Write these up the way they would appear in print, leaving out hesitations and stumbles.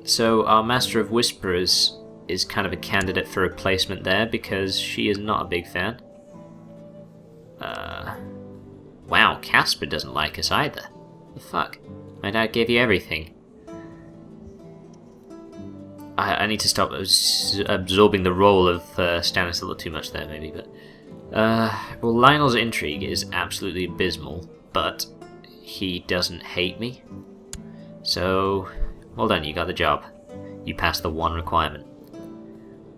So our Master of Whisperers is kind of a candidate for replacement there because she is not a big fan. Wow, Casper doesn't like us either. The fuck? My dad gave you everything. I need to stop absorbing the role of Stannis a little too much there, maybe, but... well, Lionel's intrigue is absolutely abysmal, but he doesn't hate me. So, well done, you got the job. You passed the one requirement.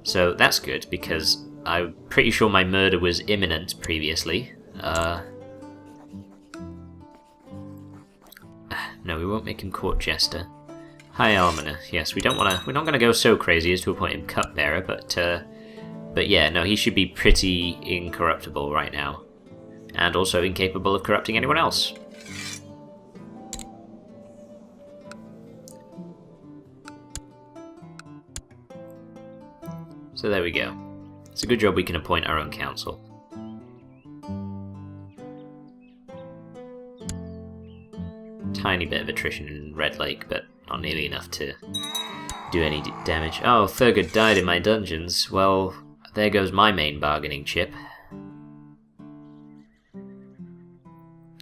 So that's good, because I'm pretty sure my murder was imminent previously. No, we won't make him court jester. Hi, Almoner. Yes, we're not gonna go so crazy as to appoint him cupbearer, but yeah, no, he should be pretty incorruptible right now, and also incapable of corrupting anyone else. So there we go. It's a good job we can appoint our own council. Tiny bit of attrition in Red Lake, but not nearly enough to do any damage. Oh, Thurgood died in my dungeons. Well, there goes my main bargaining chip.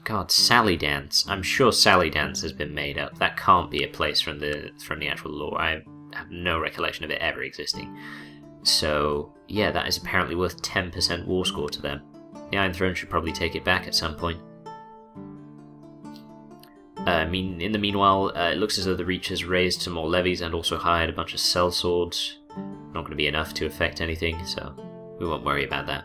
God, Sally Dance. I'm sure Sally Dance has been made up. That can't be a place from the actual lore. I have no recollection of it ever existing. So, yeah, that is apparently worth 10% war score to them. The Iron Throne should probably take it back at some point. In the meanwhile, it looks as though the Reach has raised some more levies and also hired a bunch of sellswords. Not going to be enough to affect anything, so we won't worry about that.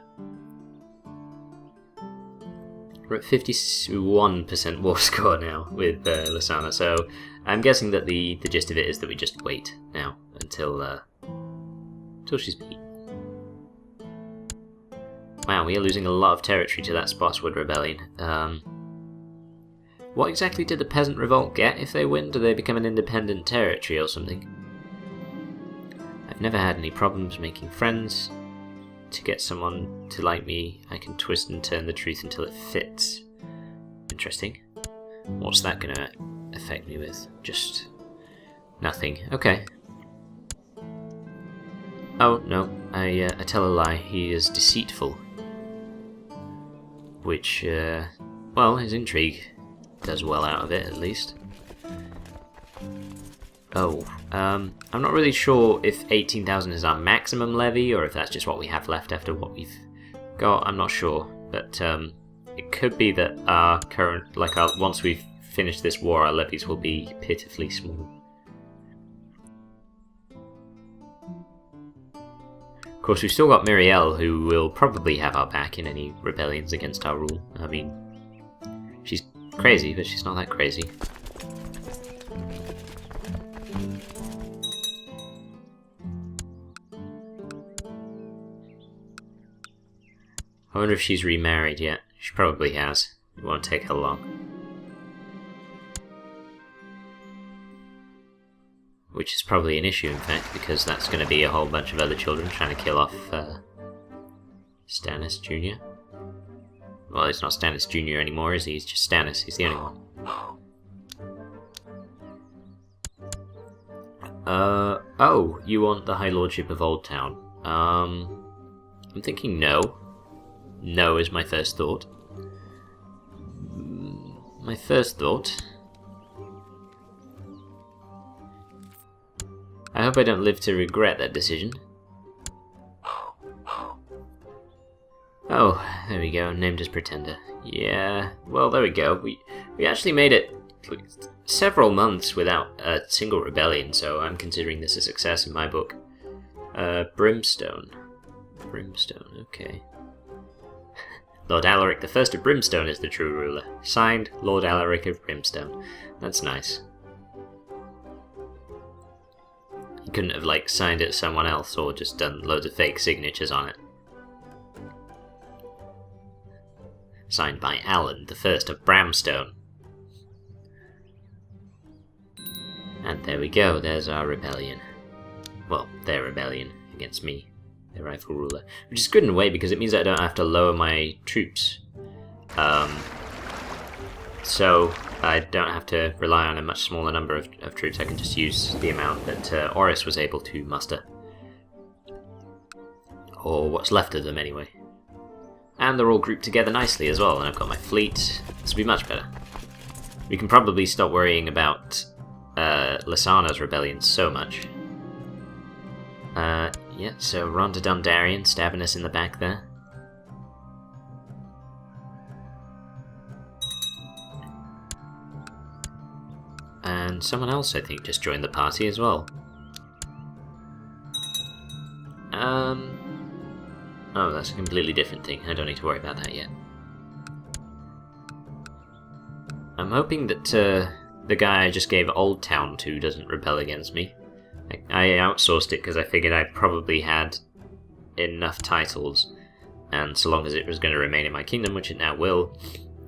We're at 51% war score now with Lysana, so I'm guessing that the gist of it is that we just wait now until she's beat. Wow, we are losing a lot of territory to that Spotswood Rebellion. What exactly did the Peasant Revolt get if they win? Do they become an independent territory or something? I've never had any problems making friends. To get someone to like me, I can twist and turn the truth until it fits. Interesting. What's that gonna affect me with? Just nothing. Okay. Oh, no. I tell a lie. He is deceitful. Which, well, his intrigue does well out of it, at least. Oh, I'm not really sure if 18,000 is our maximum levy, or if that's just what we have left after what we've got. I'm not sure, but it could be that our current, once we've finished this war, our levies will be pitifully small. Of course, we've still got Mirielle, who will probably have our back in any rebellions against our rule. I mean, she's crazy, but she's not that crazy. I wonder if she's remarried yet. She probably has. It won't take her long. Which is probably an issue, in fact, because that's going to be a whole bunch of other children trying to kill off Stannis Jr. Well, it's not Stannis Jr. anymore, is he? He's just Stannis. He's the only one. Oh, you want the High Lordship of Old Town. I'm thinking no. No is my first thought. My first thought... I hope I don't live to regret that decision. Oh, there we go, named as Pretender. Yeah, well, there we go. We actually made it several months without a single rebellion, so I'm considering this a success in my book. Brimstone. Brimstone, okay. Lord Alaric I of Brimstone is the true ruler. Signed, Lord Alaric of Brimstone. That's nice. He couldn't have, signed it to someone else or just done loads of fake signatures on it. Signed by Alan I of Bramstone. And there we go, there's our rebellion. Well, their rebellion against me, their rightful ruler. Which is good in a way because it means that I don't have to lower my troops. So, I don't have to rely on a much smaller number of troops. I can just use the amount that Oris was able to muster. Or what's left of them, anyway. And they're all grouped together nicely as well, and I've got my fleet. This will be much better. We can probably stop worrying about Lysana's rebellion so much. Yeah, so Rhonda Dondarrion stabbing us in the back there. And someone else, I think, just joined the party as well. Oh, that's a completely different thing. I don't need to worry about that yet. I'm hoping that the guy I just gave Old Town to doesn't rebel against me. I outsourced it because I figured I probably had enough titles, and so long as it was going to remain in my kingdom, which it now will,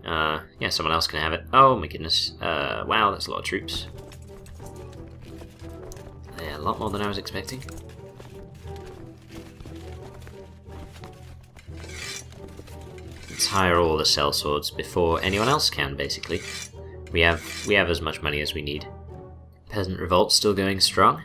yeah, someone else can have it. Oh my goodness. Wow, that's a lot of troops. Yeah, a lot more than I was expecting. Let's hire all the sellswords before anyone else can, basically. We have as much money as we need. Peasant revolt still going strong.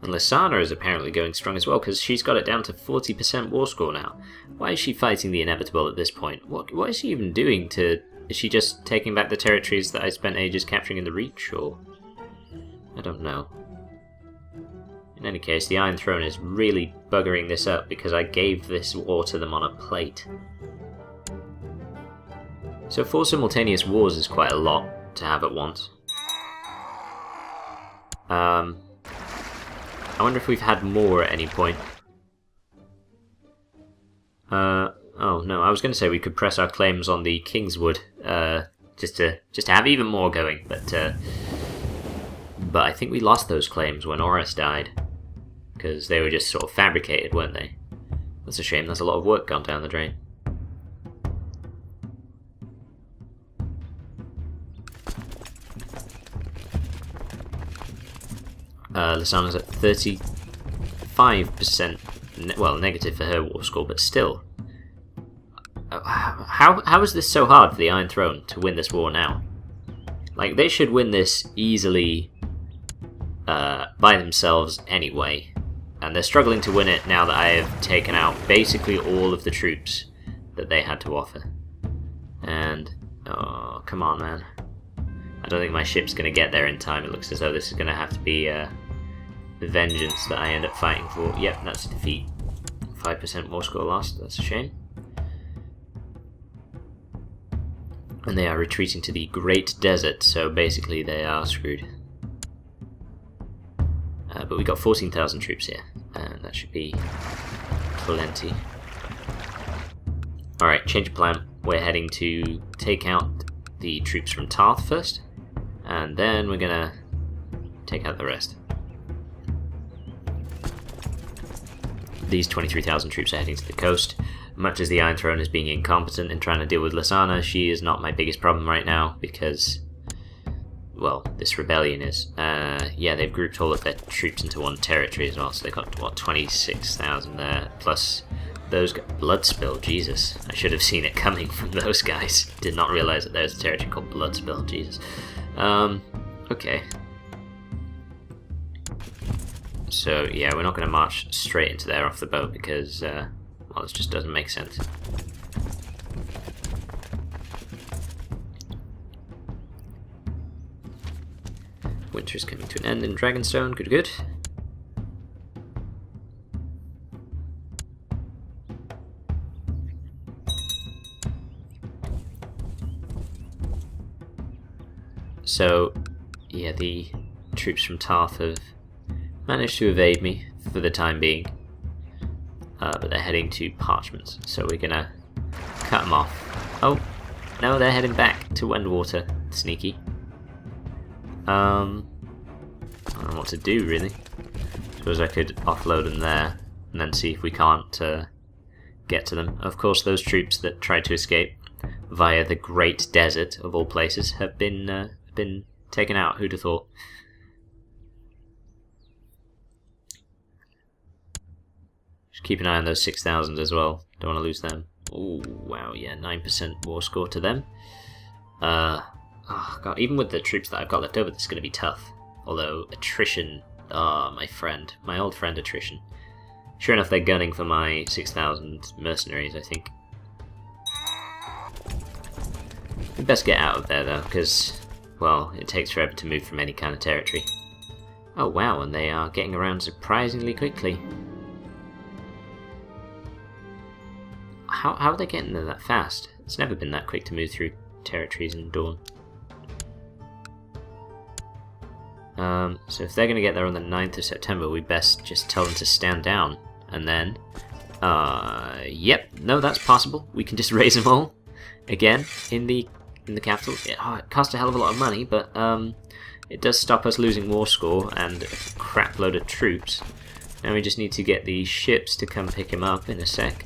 And Lysana is apparently going strong as well, because she's got it down to 40% war score now. Why is she fighting the inevitable at this point? What is she even doing to... Is she just taking back the territories that I spent ages capturing in the Reach, or... I don't know. In any case, the Iron Throne is really buggering this up because I gave this war to them on a plate. So 4 simultaneous wars is quite a lot to have at once. I wonder if we've had more at any point. Oh no, I was going to say we could press our claims on the Kingswood, just to have even more going, but I think we lost those claims when Oris died. Because they were just sort of fabricated, weren't they? That's a shame, there's a lot of work gone down the drain. Lysana's at 35%, well, negative for her war score, but still. How is this so hard for the Iron Throne to win this war now? Like, they should win this easily by themselves anyway. And they're struggling to win it now that I have taken out basically all of the troops that they had to offer. And, oh, come on, man. I don't think my ship's going to get there in time. It looks as though this is going to have to be the vengeance that I end up fighting for. Yep, that's a defeat. 5% war score lost, that's a shame. And they are retreating to the Great Desert, so basically they are screwed. But we got 14,000 troops here, and that should be plenty. Alright, change of plan. We're heading to take out the troops from Tarth first, and then we're gonna take out the rest. These 23,000 troops are heading to the coast. Much as the Iron Throne is being incompetent in trying to deal with Lysana, she is not my biggest problem right now, because... well, this rebellion is. Yeah, they've grouped all of their troops into one territory as well, so they've got, what, 26,000 there, plus those Bloodspill, Jesus. I should have seen it coming from those guys. Did not realise that there's a territory called Bloodspill, Jesus. Okay. So, yeah, we're not going to march straight into there off the boat because, well, this just doesn't make sense. Winter is coming to an end in Dragonstone, good, good. So, yeah, the troops from Tarth have managed to evade me for the time being, but they're heading to Parchment, so we're gonna cut them off. Oh, no, they're heading back to Wendwater, sneaky. I don't know what to do, really. Suppose I could offload them there, and then see if we can't get to them. Of course, those troops that tried to escape via the Great Desert, of all places, have been taken out. Who'd have thought? Just keep an eye on those 6,000 as well. Don't want to lose them. Oh, wow, yeah, 9% war score to them. Oh god, even with the troops that I've got left over, this is going to be tough. Although, attrition... Ah, my friend. My old friend attrition. Sure enough, they're gunning for my 6,000 mercenaries, I think. We best get out of there, though, because, well, it takes forever to move from any kind of territory. Oh wow, and they are getting around surprisingly quickly. How are they getting there that fast? It's never been that quick to move through territories in Dawn. So if they're going to get there on the 9th of September, we best just tell them to stand down. And then, yep, no, that's possible. We can just raise them all again in the capital. It costs a hell of a lot of money, but it does stop us losing war score and a crap load of troops. Now we just need to get the ships to come pick him up in a sec.